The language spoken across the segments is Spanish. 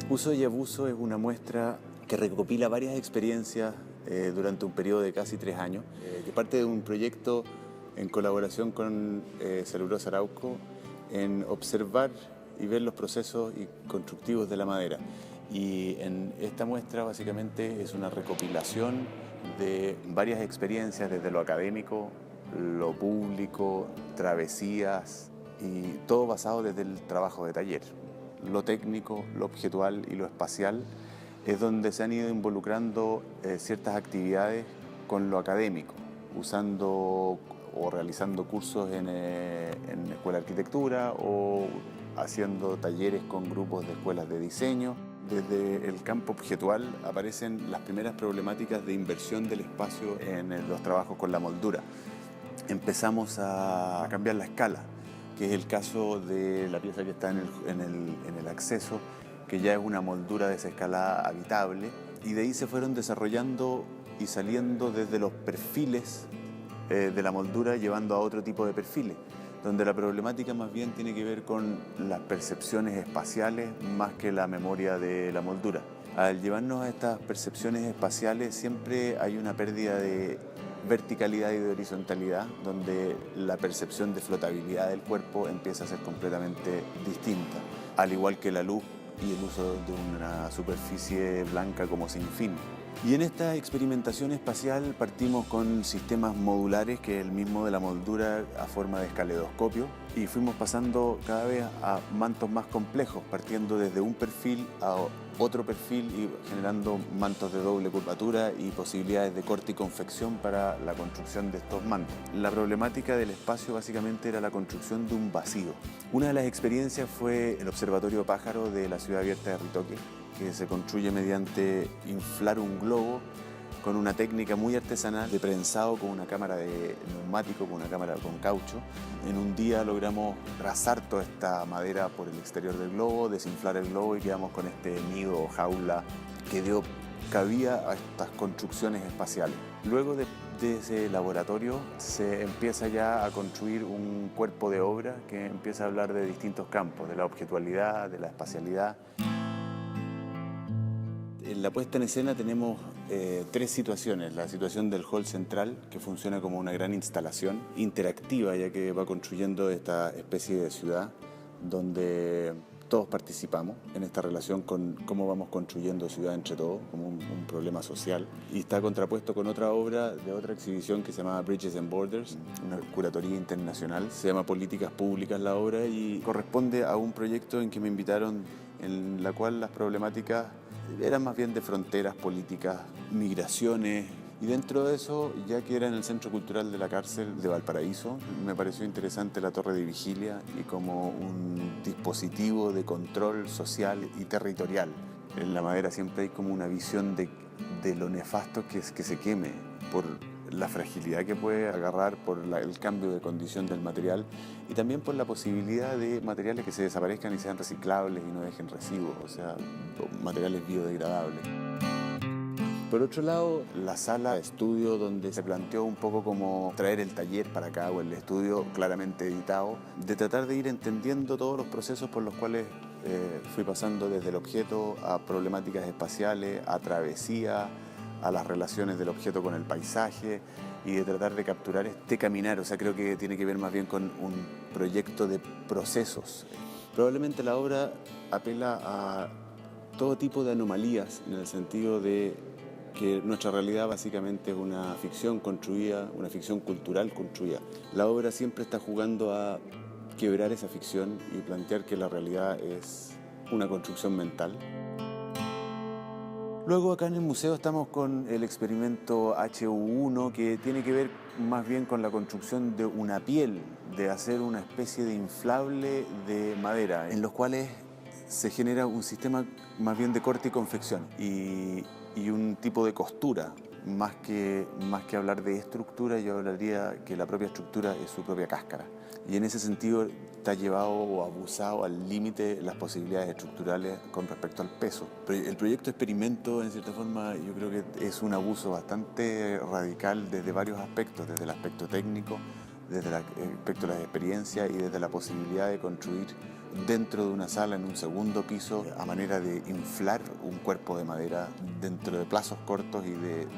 Uso y Abuso es una muestra que recopila varias experiencias durante un periodo de casi 3 años, que parte de un proyecto en colaboración con Celulosa Arauco en observar y ver los procesos constructivos de la madera. Y en esta muestra básicamente es una recopilación de varias experiencias desde lo académico, lo público, travesías y todo basado desde el trabajo de taller. Lo técnico, lo objetual y lo espacial es donde se han ido involucrando ciertas actividades con lo académico, usando o realizando cursos en escuela de arquitectura o haciendo talleres con grupos de escuelas de diseño. Desde el campo objetual aparecen las primeras problemáticas de inversión del espacio en los trabajos con la moldura. Empezamos a cambiar la escala, que es el caso de la pieza que está en el acceso, que ya es una moldura desescalada habitable, y de ahí se fueron desarrollando y saliendo desde los perfiles de la moldura, llevando a otro tipo de perfiles, donde la problemática más bien tiene que ver con las percepciones espaciales más que la memoria de la moldura. Al llevarnos a estas percepciones espaciales siempre hay una pérdida de verticalidad y de horizontalidad, donde la percepción de flotabilidad del cuerpo empieza a ser completamente distinta, al igual que la luz y el uso de una superficie blanca como sin fin. Y en esta experimentación espacial partimos con sistemas modulares, que es el mismo de la moldura a forma de escaleidoscopio, y fuimos pasando cada vez a mantos más complejos, partiendo desde un perfil a otro perfil y generando mantos de doble curvatura y posibilidades de corte y confección para la construcción de estos mantos. La problemática del espacio básicamente era la construcción de un vacío. Una de las experiencias fue el Observatorio Pájaro de la Ciudad Abierta de Ritoque, que se construye mediante inflar un globo con una técnica muy artesanal de prensado con una cámara de neumático, con una cámara con caucho. En un día logramos trazar toda esta madera por el exterior del globo, desinflar el globo y quedamos con este nido o jaula que dio cabida a estas construcciones espaciales. Luego de ese laboratorio se empieza ya a construir un cuerpo de obra que empieza a hablar de distintos campos, de la objetualidad, de la espacialidad. En la puesta en escena tenemos 3 situaciones. La situación del hall central, que funciona como una gran instalación interactiva, ya que va construyendo esta especie de ciudad donde todos participamos en esta relación con cómo vamos construyendo ciudad entre todos, como un problema social. Y está contrapuesto con otra obra de otra exhibición que se llama Bridges and Borders, una curatoría internacional. Se llama Políticas Públicas la obra y corresponde a un proyecto en que me invitaron, en la cual las problemáticas eran más bien de fronteras políticas, migraciones, y dentro de eso, ya que era en el Centro Cultural de la Cárcel de Valparaíso, me pareció interesante la torre de vigilia y como un dispositivo de control social y territorial. En la madera siempre hay como una visión de lo nefasto que es que se queme, por la fragilidad que puede agarrar, por el cambio de condición del material y también por la posibilidad de materiales que se desaparezcan y sean reciclables y no dejen residuos, o sea, materiales biodegradables. Por otro lado, la sala de estudio, donde se planteó un poco como traer el taller para acá o el estudio claramente editado, de tratar de ir entendiendo todos los procesos por los cuales fui pasando desde el objeto a problemáticas espaciales, a travesía, a las relaciones del objeto con el paisaje y de tratar de capturar este caminar. O sea, creo que tiene que ver más bien con un proyecto de procesos. Probablemente la obra apela a todo tipo de anomalías en el sentido de que nuestra realidad básicamente es una ficción construida, una ficción cultural construida. La obra siempre está jugando a quebrar esa ficción y plantear que la realidad es una construcción mental. Luego acá en el museo estamos con el experimento HU1, que tiene que ver más bien con la construcción de una piel, de hacer una especie de inflable de madera, en los cuales se genera un sistema más bien de corte y confección y un tipo de costura más que hablar de estructura, yo hablaría que la propia estructura es su propia cáscara. Y en ese sentido está llevado o abusado al límite las posibilidades estructurales con respecto al peso. El proyecto experimento, en cierta forma, yo creo que es un abuso bastante radical desde varios aspectos, desde el aspecto técnico, desde el aspecto de la experiencia y desde la posibilidad de construir dentro de una sala en un segundo piso a manera de inflar un cuerpo de madera dentro de plazos cortos y de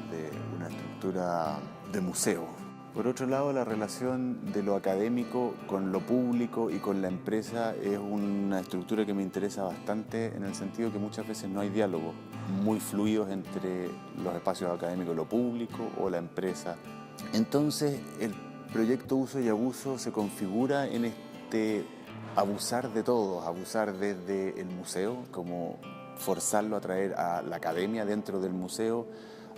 una estructura de museo. Por otro lado, la relación de lo académico con lo público y con la empresa es una estructura que me interesa bastante en el sentido que muchas veces no hay diálogos muy fluidos entre los espacios académicos, lo público o la empresa. Entonces, el proyecto Uso y Abuso se configura en este abusar de todos, abusar desde el museo, como forzarlo a traer a la academia dentro del museo,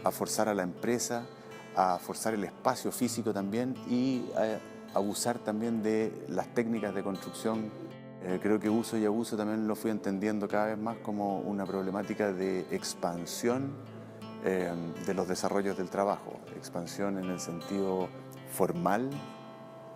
a forzar a la empresa, a forzar el espacio físico también y a abusar también de las técnicas de construcción. Creo que Uso y Abuso también lo fui entendiendo cada vez más como una problemática de expansión de los desarrollos del trabajo, expansión en el sentido formal,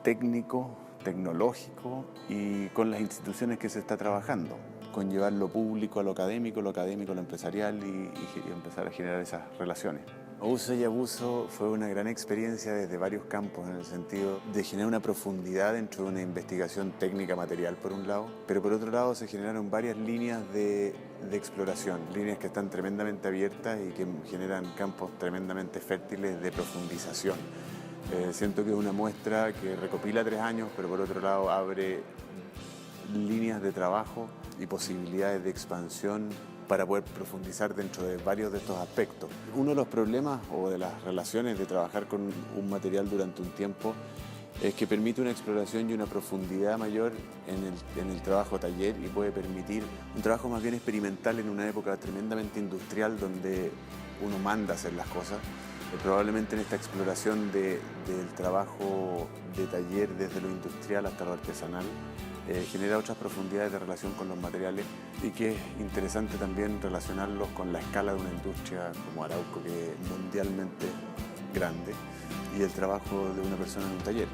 técnico, tecnológico y con las instituciones que se está trabajando, con llevar lo público a lo académico a lo empresarial y empezar a generar esas relaciones. Uso y Abuso fue una gran experiencia desde varios campos, en el sentido de generar una profundidad dentro de una investigación técnica material por un lado, pero por otro lado se generaron varias líneas de exploración, líneas que están tremendamente abiertas y que generan campos tremendamente fértiles de profundización. Siento que es una muestra que recopila 3 años, pero por otro lado abre líneas de trabajo y posibilidades de expansión para poder profundizar dentro de varios de estos aspectos. Uno de los problemas o de las relaciones de trabajar con un material durante un tiempo es que permite una exploración y una profundidad mayor en el trabajo taller y puede permitir un trabajo más bien experimental en una época tremendamente industrial donde uno manda hacer las cosas. Probablemente en esta exploración del trabajo de taller desde lo industrial hasta lo artesanal genera otras profundidades de relación con los materiales y que es interesante también relacionarlos con la escala de una industria como Arauco, que es mundialmente grande, y el trabajo de una persona en un taller.